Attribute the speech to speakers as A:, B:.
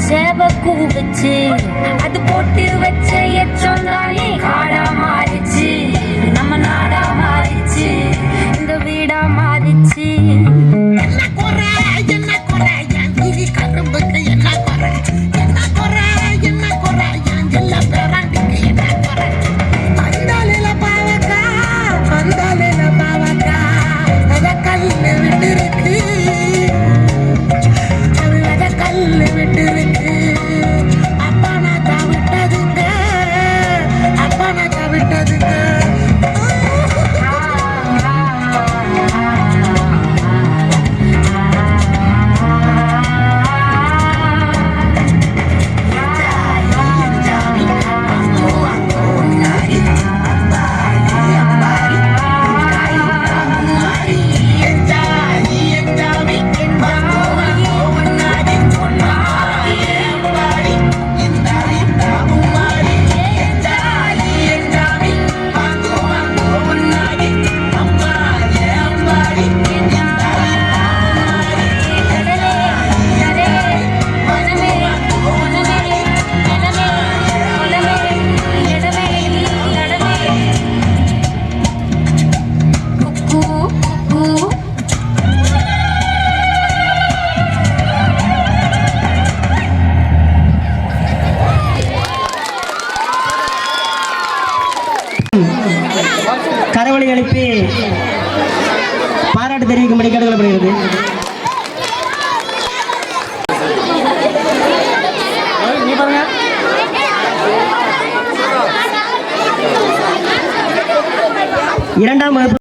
A: சேவ கூவச்சு அது போட்டு வச்ச எச்சொன்னாலே காடா மாறிச்சு நம்ம நாடா மாறிச்சு இந்த வீடா மாறிச்சு
B: என்ன குறை என் கிளி கரும்புக்கு என்ன குறை என்ன குறை என் ஜில்ல பேராண்டிக்கு என்ன குறை பந்தாலில பாவக்கா அத கல்லு விட்டு இருக்கு அத கல்லு விட்டு இருக்கு அப்பா நான் விட்டதுங்க
C: கரவொலி எழுப்பி பாராட்டு தெரிவிக்கும்படி கேட்டுக்கொள்ளப்படுகிறது. இரண்டாம் வகுப்பு